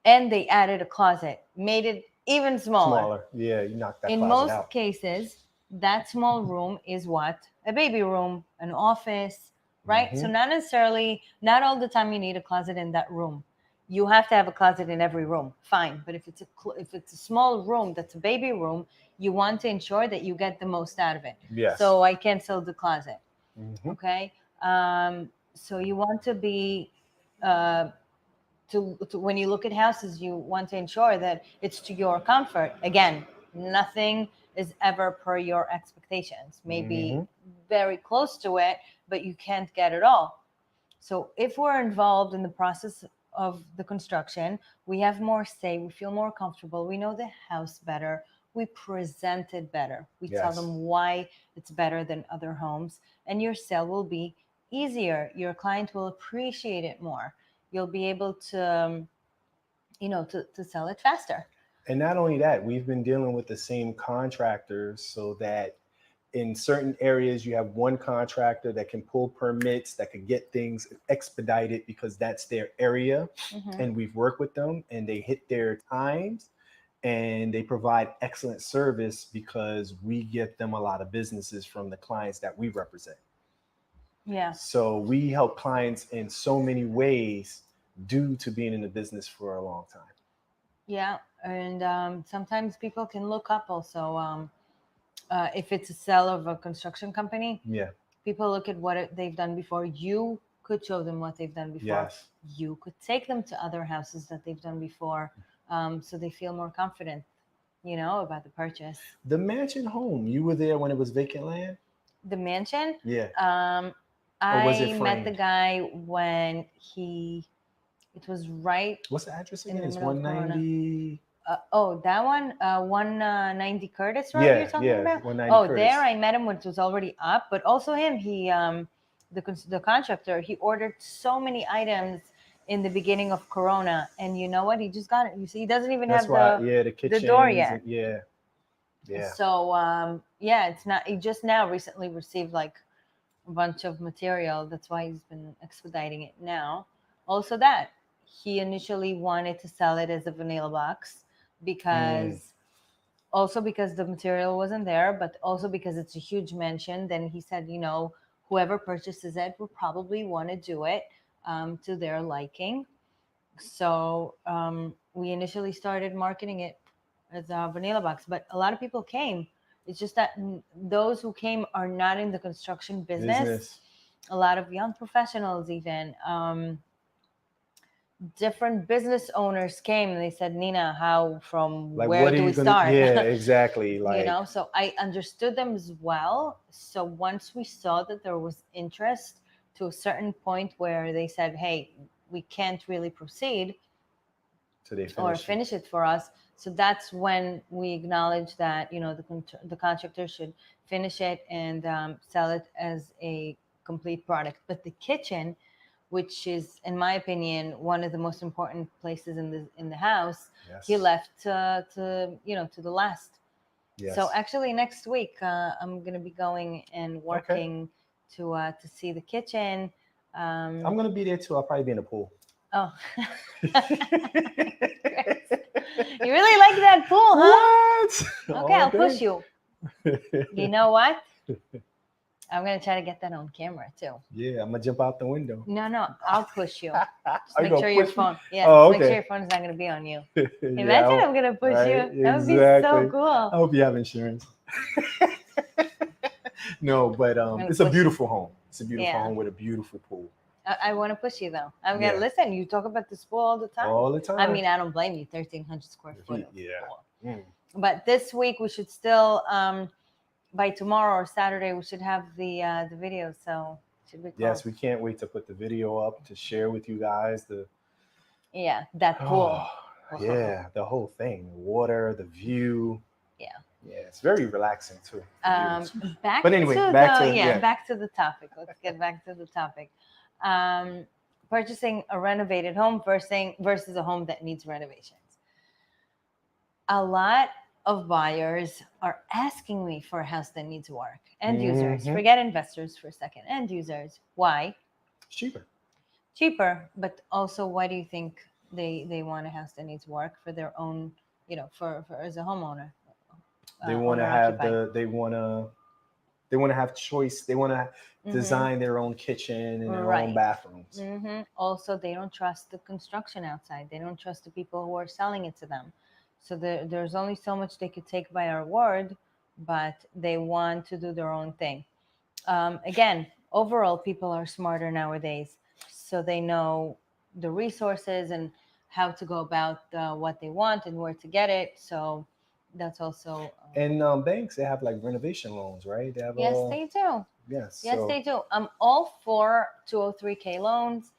And they added a closet, made it even smaller. Yeah, you knocked that in closet most out. cases, that small room is what? A baby room, an office, right? Mm-hmm. So not all the time you need a closet in that room. You have to have a closet in every room, fine. But if it's a small room that's a baby room, you want to ensure that you get the most out of it. Yes. So I canceled the closet. Mm-hmm. Okay. So you want to be to when you look at houses, you want to ensure that it's to your comfort. Again, nothing is ever per your expectations. Maybe very close to it, but you can't get it all. So if we're involved in the process of the construction, we have more say, we feel more comfortable, we know the house better, we present it better, we tell them why it's better than other homes, and your sale will be easier. Your client will appreciate it more. You'll be able to to sell it faster. And not only that, we've been dealing with the same contractors so that in certain areas, you have one contractor that can pull permits, that can get things expedited because that's their area. And we've worked with them and they hit their times and they provide excellent service because we get them a lot of businesses from the clients that we represent. Yeah. So we help clients in so many ways due to being in the business for a long time. Yeah. And sometimes people can look up also if it's a sale of a construction company. Yeah. People look at what they've done before. You could show them what they've done before. Yes. You could take them to other houses that they've done before, so they feel more confident, about the purchase. The mansion home, you were there when it was vacant land? The mansion? Yeah. I met the guy when it was right. What's the address in again? the It's middle of 190. That one, 190 Curtis Road. Yeah, You're talking about? 190 Oh, Curtis. there I met him when it was already up. But also him, he, the contractor, he ordered so many items in the beginning of Corona, and you know what? He just got it. You see, he doesn't even have the kitchen, the door yet. Yeah. So it's not. He just now recently received like a bunch of material. That's why he's been expediting it now. Also, that he initially wanted to sell it as a vanilla box because the material wasn't there, but also because it's a huge mansion. Then he said, whoever purchases it will probably want to do it to their liking. So we initially started marketing it as a vanilla box, but a lot of people came. It's just that those who came are not in the construction business. A lot of young professionals, even different business owners came and they said, Nina, where do we start? Yeah, exactly. So I understood them as well. So once we saw that there was interest to a certain point where they said, hey, we can't really proceed or finish it for us. So that's when we acknowledge that, the contractor should finish it and sell it as a complete product. But the kitchen, which is, in my opinion, one of the most important places in the house, he left to the last. Yes. So actually, next week I'm going to be going and working to see the kitchen. I'm going to be there too. I'll probably be in the pool. Oh, you really like that pool, huh? What? Okay, I'll push you. You know what? I'm going to try to get that on camera too. Yeah, I'm going to jump out the window. No, I'll push you. Just make sure your phone. Yeah, make sure your phone is not going to be on you. Imagine I'm going to push you. That would be so cool. I hope you have insurance. No, but it's a beautiful home. It's a beautiful home with a beautiful pool. I want to push you though. I'm going to listen. You talk about this pool all the time. All the time. I mean, I don't blame you. 1,300 square foot. Yeah. But this week we should still, by tomorrow or Saturday, we should have the video. So it should be cool. Yes, we can't wait to put the video up to share with you guys that pool. Yeah, the whole thing, the water, the view. Yeah, it's very relaxing too. Back to the topic. Let's get back to the topic. Purchasing a renovated home versus a home that needs renovations. A lot of buyers are asking me for a house that needs work. End users, forget investors for a second. End users, why? It's cheaper, but also why do you think they want a house that needs work for their own, for as a homeowner? They want to have they want to have choice. They want to design their own kitchen and their own bathrooms. Also, they don't trust the construction outside. They don't trust the people who are selling it to them. So there's only so much they could take by our word, but they want to do their own thing. Again, overall, people are smarter nowadays. So they know the resources and how to go about what they want and where to get it. So that's also and banks, they have like renovation loans, right? They have they do. Yes, they do. I'm all for 203k loans.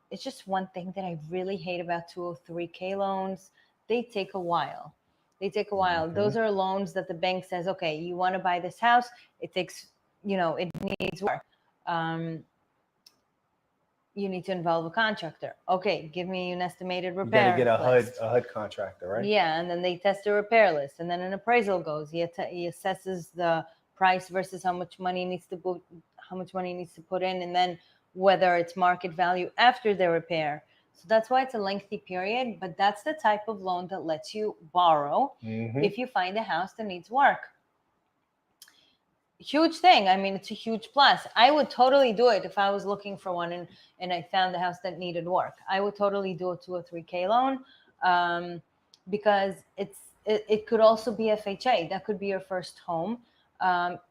It's just one thing that I really hate about 203k loans. They take a while. Those are loans that the bank says, okay, you want to buy this house. It takes, it needs work. You need to involve a contractor. Okay, give me an estimated repair. You got to get a HUD contractor, right? Yeah, and then they test the repair list, and then an appraisal goes. He assesses the price versus how much money needs to put in, and then whether it's market value after the repair. So that's why it's a lengthy period, but that's the type of loan that lets you borrow if you find a house that needs work. Huge thing. I mean, it's a huge plus. I would totally do it if I was looking for one and I found a house that needed work. I would totally do a 2 or 3K loan, because it could also be FHA. That could be your first home,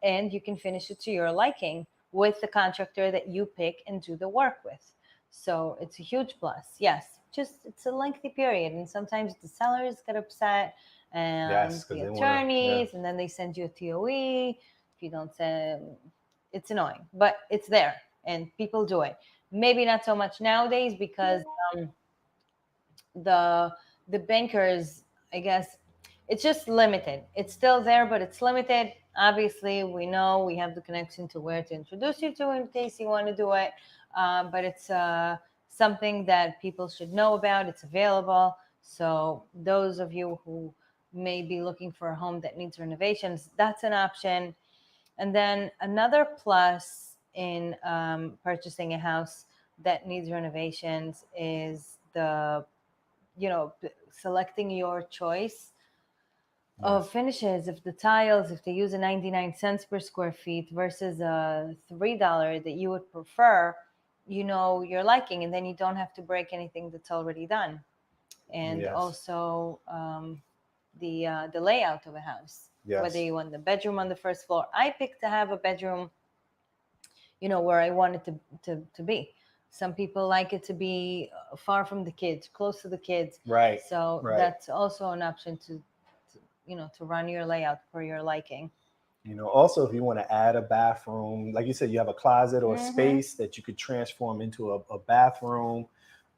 and you can finish it to your liking with the contractor that you pick and do the work with. So it's a huge plus. Yes, just it's a lengthy period, and sometimes the sellers get upset and the attorneys, and then they send you a TOE. If you don't say, it's annoying, but it's there and people do it. Maybe not so much nowadays because the bankers, I guess, it's just limited. It's still there, but it's limited. Obviously, we know we have the connection to where to introduce you to in case you want to do it. But it's something that people should know about. It's available. So those of you who may be looking for a home that needs renovations, that's an option. And then another plus in purchasing a house that needs renovations is selecting your choice of finishes. If the tiles, if they use a 99 cents per square feet versus a $3 that you would prefer, you're liking, and then you don't have to break anything that's already done. And also the layout of a house. Yes. Whether you want the bedroom on the first floor. I picked to have a bedroom, where I want it to be. Some people like it to be far from the kids, close to the kids. Right. So that's also an option to run your layout for your liking. Also, if you want to add a bathroom, like you said, you have a closet or a space that you could transform into a bathroom.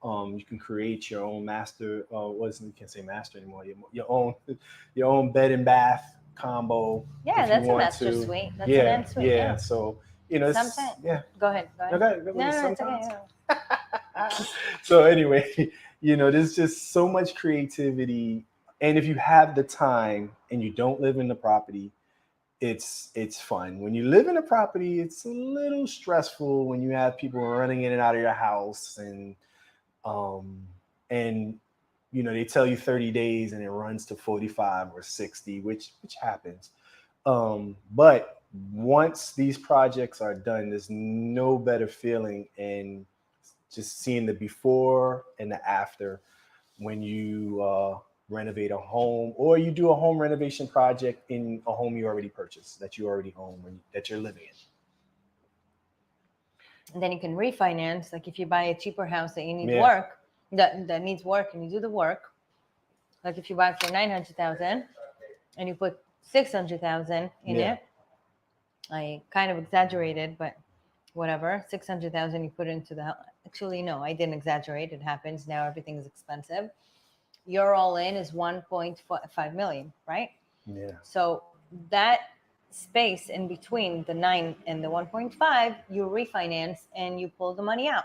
You can create your own master. You can't say master anymore. Your own bed and bath combo. Yeah, that's a master suite. That's an ensuite. Yeah. So sometimes. Yeah. Go ahead. No, it's okay. So anyway, there's just so much creativity, and if you have the time and you don't live in the property, it's fun. When you live in a property, it's a little stressful when you have people running in and out of your house, and they tell you 30 days and it runs to 45 or 60, which happens. But once these projects are done, there's no better feeling, and just seeing the before and the after when you renovate a home, or you do a home renovation project in a home you already purchased, that you already own, that you're living in. And then you can refinance. Like if you buy a cheaper house that you need work, that needs work, and you do the work. Like if you buy it for $900,000 and you put $600,000 in it. I kind of exaggerated, but whatever. $600,000 you put into the house. Actually, no, I didn't exaggerate. It happens now. Everything is expensive. Your all in is $1.5 million, right? Yeah. So that space in between the 9 and the 1.5, you refinance and you pull the money out.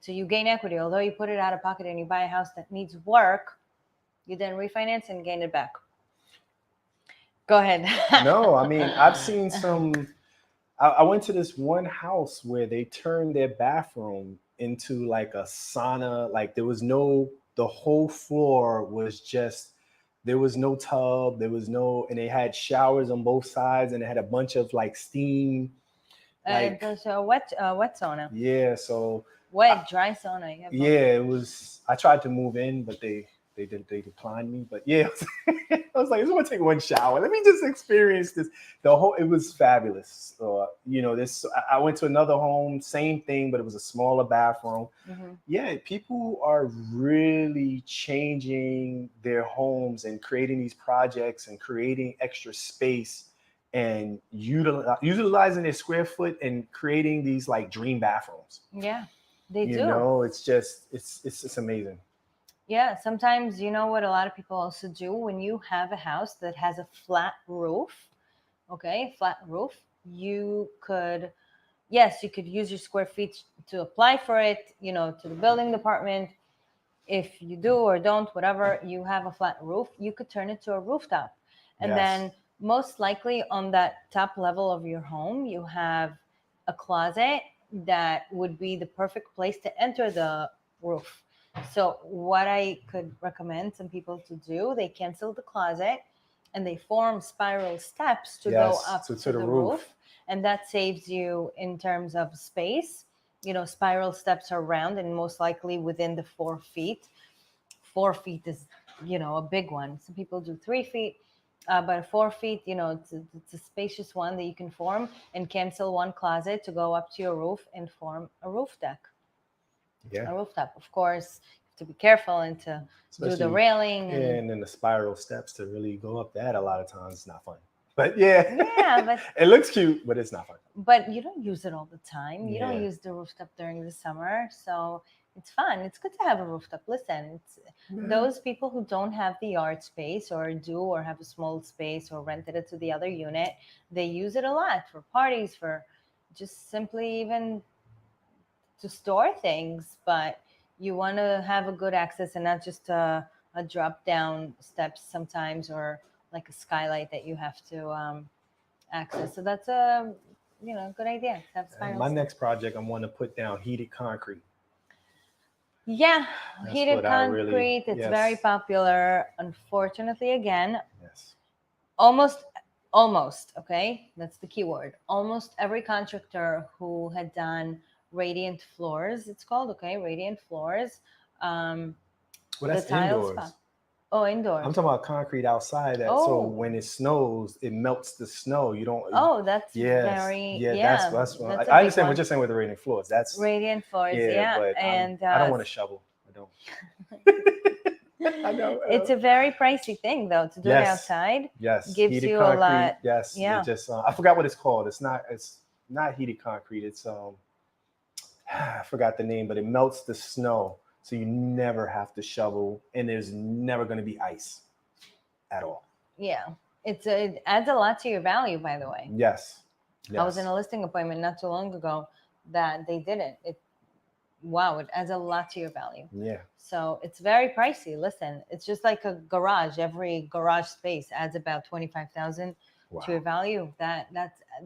So you gain equity. Although you put it out of pocket and you buy a house that needs work, you then refinance and gain it back. Go ahead. No, I mean, I've seen some. I went to this one house where they turned their bathroom into like a sauna. Like the whole floor was just, there was no tub, and they had showers on both sides, and it had a bunch of like steam. So wet sauna. Yeah, so dry sauna. Yeah, it was. I tried to move in, but they declined me. But yeah, I was like, I just want to take one shower. Let me just experience this. It was fabulous. I went to another home, same thing, but it was a smaller bathroom. Mm-hmm. Yeah, people are really changing their homes and creating these projects and creating extra space and utilizing their square foot and creating these like dream bathrooms. Yeah, they do. It's just, it's amazing. Yeah, sometimes what a lot of people also do when you have a house that has a flat roof, you could use your square feet to apply for it, to the building department. If you do or don't, whatever, you have a flat roof, you could turn it to a rooftop. And then most likely on that top level of your home, you have a closet that would be the perfect place to enter the roof. So what I could recommend some people to do, they cancel the closet and they form spiral steps to go up to to the the roof. roof. And that saves you in terms of space. You know, spiral steps are round and most likely within the 4 feet. 4 feet is, you know, a big one. Some people do 3 feet. But 4 feet, you know, it's a spacious one that you can form and cancel one closet to go up to your roof and form a roof deck. Yeah. A rooftop. Of course, you have to be careful and to do the railing. And then the spiral steps to really go up that a lot of times it's not fun. But yeah, but it looks cute, but it's not fun. But you don't use it all the time. You don't Yeah. use the rooftop during the summer. So it's fun. It's good to have a rooftop. Listen, it's those people who don't have the yard space or do or have a small space or rented it to the other unit, they use it a lot for parties, for just simply even to store things. But you want to have a good access and not just a drop down steps sometimes or like a skylight that you have to access. So that's a good idea to have spiral My steps. next project, I want to put down heated concrete. Yeah, That's heated what I concrete. really- It's yes. very popular. Unfortunately, again, Yes. almost, okay, that's the key word. Almost every contractor who had done radiant floors, it's called, okay, radiant floors. Well, that's The tiles. indoors. Oh, indoors. I'm talking about concrete outside. That so when it snows, it melts the snow. You don't. Oh, that's yes, very yeah. That's one. that's a I big understand one. what you're saying with the radiant floors. That's Radiant floors, yeah. But and I don't want to shovel. I don't. I know. It's a very pricey thing, though, to do it outside. Yes, gives heated you concrete, a lot. Yes, Yeah. It just I forgot what it's called. It's not heated concrete. It's I forgot the name, but it melts the snow, so you never have to shovel, and there's never going to be ice at all. Yeah, it adds a lot to your value, by the way. Yes. I was in a listing appointment not too long ago that they did it. It adds a lot to your value. Yeah. So it's very pricey. Listen, it's just like a garage. Every garage space adds about 25,000 to your value. That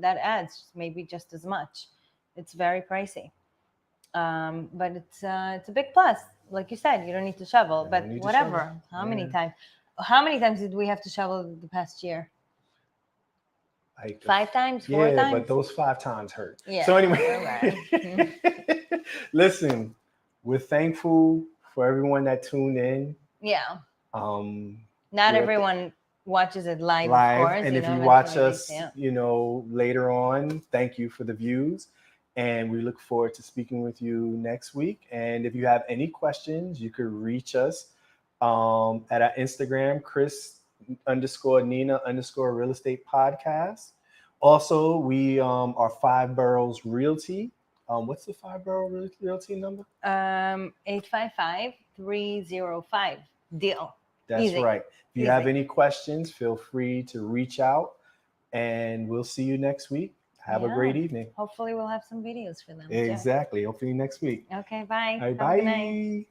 adds maybe just as much. It's very pricey. But it's a big plus. Like you said, you don't need to shovel. But whatever. How many times? How many times did we have to shovel the past year? Like 5 times, 4 times? Yeah, but those 5 times hurt. Yeah. So anyway, listen, we're thankful for everyone that tuned in. Yeah. Not everyone watches it live, of course. And if you watch us, later on, thank you for the views. And we look forward to speaking with you next week. And if you have any questions, you could reach us at our Instagram, Chris_Nina_real estate podcast. Also, we are 5 Boroughs Realty. What's the 5 Borough Realty number? 855-305 deal. That's Easy. right. If you have any questions, feel free to reach out, and we'll see you next week. Have a great evening. Hopefully we'll have some videos for them. Exactly. Hopefully next week. Okay, bye. All right, bye. Have a good night.